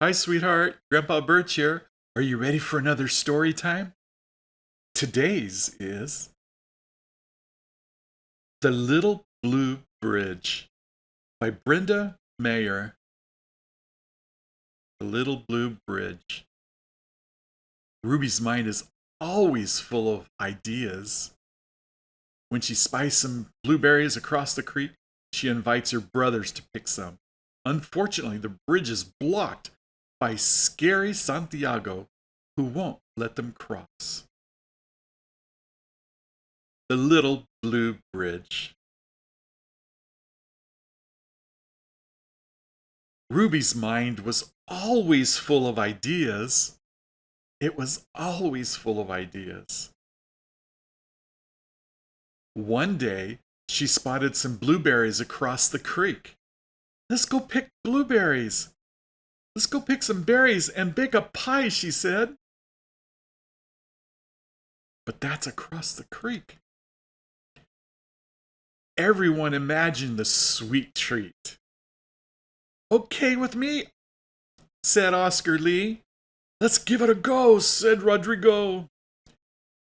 Hi, sweetheart. Grandpa Birch here. Are you ready for another story time? Today's is The Little Blue Bridge by Brenda Mayer. The Little Blue Bridge. Ruby's mind is always full of ideas. When she spies some blueberries across the creek, she invites her brothers to pick some. Unfortunately, the bridge is blocked by scary Santiago, who won't let them cross. The Little Blue Bridge. Ruby's mind was always full of ideas. It was always full of ideas. One day, she spotted some blueberries across the creek. Let's go pick blueberries. Let's go pick some berries and bake a pie, she said. But that's across the creek. Everyone imagined the sweet treat. Okay with me, said Oscar Lee. Let's give it a go, said Rodrigo.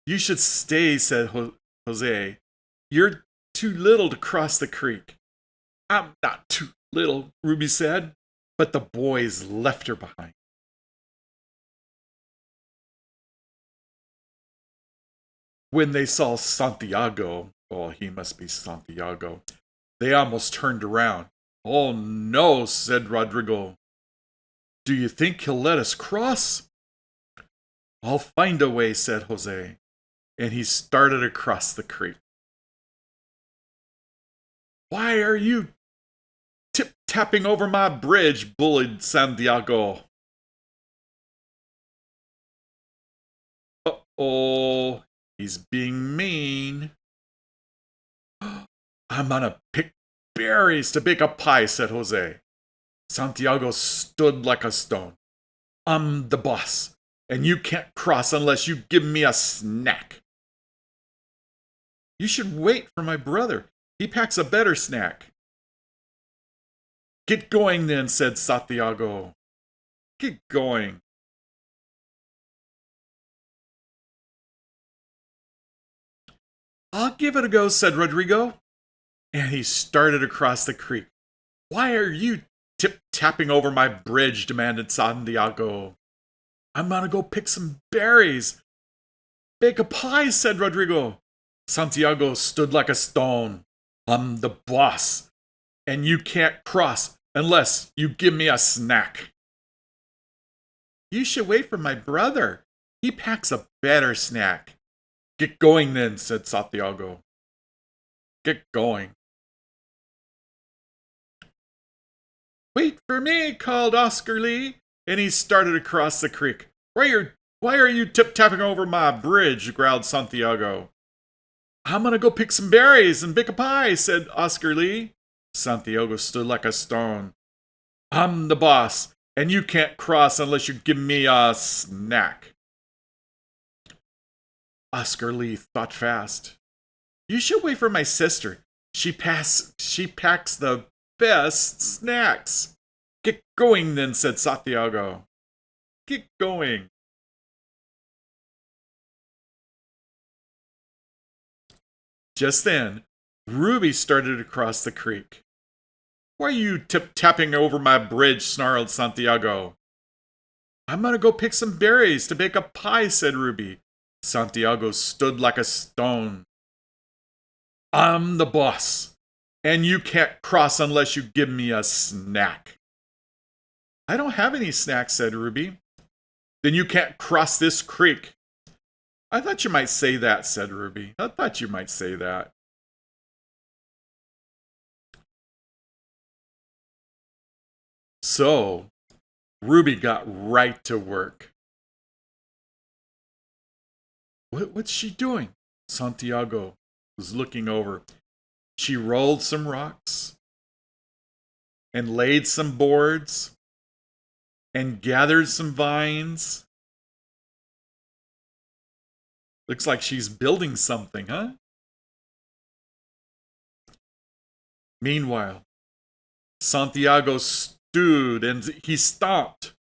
You should stay, said Jose. You're too little to cross the creek. I'm not too little, Ruby said, but the boys left her behind. When they saw Santiago, oh, he must be Santiago, they almost turned around. Oh no, said Rodrigo. Do you think he'll let us cross? I'll find a way, said Jose, and he started across the creek. Why are you tip-tapping over my bridge, bullied Santiago. Uh-oh, he's being mean. I'm gonna pick berries to bake a pie, said Jose. Santiago stood like a stone. I'm the boss, and you can't cross unless you give me a snack. You should wait for my brother. He packs a better snack. Get going then, said Santiago. Get going. I'll give it a go, said Rodrigo. And he started across the creek. Why are you tip-tapping over my bridge, demanded Santiago. I'm gonna go pick some berries. Bake a pie, said Rodrigo. Santiago stood like a stone. I'm the boss, and you can't cross unless you give me a snack. You should wait for my brother. He packs a better snack. Get going then, said Santiago. Get going. Wait for me, called Oscar Lee, and he started across the creek. Why are you tip-tapping over my bridge, growled Santiago. I'm gonna go pick some berries and bake a pie, said Oscar Lee. Santiago stood like a stone. I'm the boss, and you can't cross unless you give me a snack. Oscar Lee thought fast. You should wait for my sister. She packs the best snacks. Get going then, said Santiago. Get going. Just then, Ruby started across the creek. Why are you tip-tapping over my bridge, snarled Santiago. I'm gonna go pick some berries to bake a pie, said Ruby. Santiago stood like a stone. I'm the boss, and you can't cross unless you give me a snack. I don't have any snacks, said Ruby. Then you can't cross this creek. I thought you might say that, said Ruby. I thought you might say that. So, Ruby got right to work. What's she doing? Santiago was looking over. She rolled some rocks and laid some boards and gathered some vines. Looks like she's building something, huh? Meanwhile, Santiago stood and he stomped.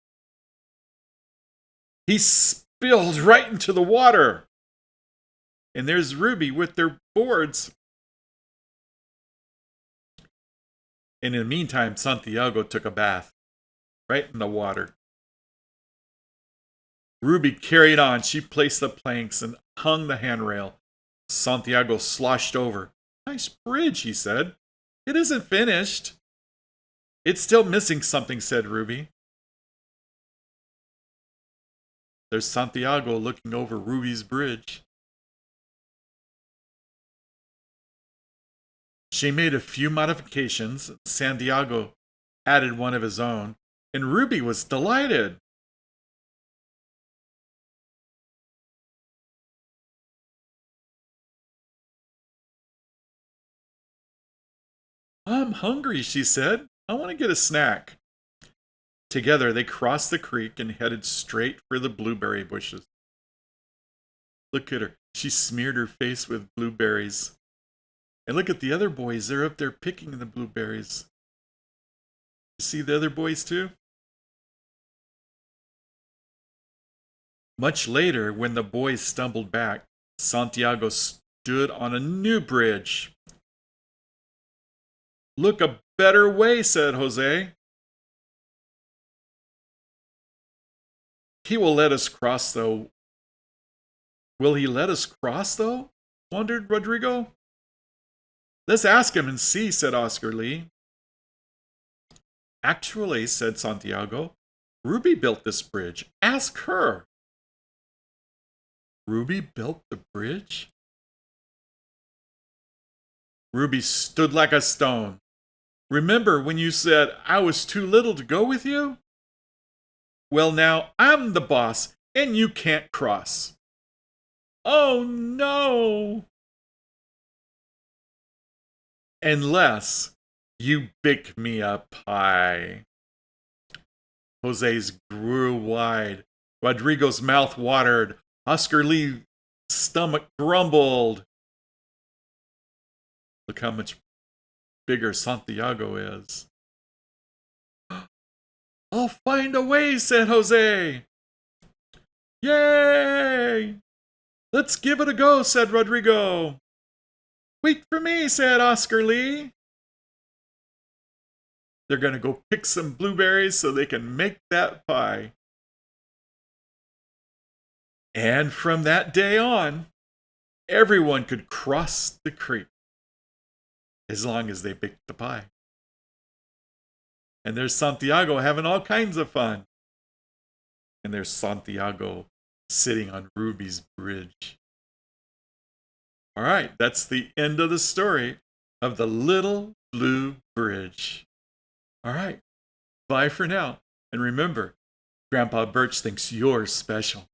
He spilled right into the water. And there's Ruby with their boards. And in the meantime, Santiago took a bath right in the water. Ruby carried on. She placed the planks and hung the handrail. Santiago sloshed over. Nice bridge, he said. It isn't finished. It's still missing something, said Ruby. There's Santiago looking over Ruby's bridge. She made a few modifications. Santiago added one of his own, and Ruby was delighted. I'm hungry, she said. I want to get a snack. Together, they crossed the creek and headed straight for the blueberry bushes. Look at her. She smeared her face with blueberries. And look at the other boys. They're up there picking the blueberries. You see the other boys too? Much later, when the boys stumbled back, Santiago stood on a new bridge. Look a better way, said Jose. He will let us cross, though. Will he let us cross, though? Wondered Rodrigo. Let's ask him and see, said Oscar Lee. Actually, said Santiago, Ruby built this bridge. Ask her. Ruby built the bridge? Ruby stood like a stone. Remember when you said I was too little to go with you? Well, now I'm the boss and you can't cross. Oh no! Unless you bake me a pie. Jose's grew wide. Rodrigo's mouth watered. Oscar Lee's stomach grumbled. Look how much bigger Santiago is. I'll find a way, said Jose. Yay! Let's give it a go, said Rodrigo. Wait for me, said Oscar Lee. They're going to go pick some blueberries so they can make that pie. And from that day on, everyone could cross the creek as long as they baked the pie. And there's Santiago having all kinds of fun. And there's Santiago sitting on Ruby's bridge. All right, that's the end of the story of the Little Blue Bridge. All right, bye for now. And remember, Grandpa Birch thinks you're special.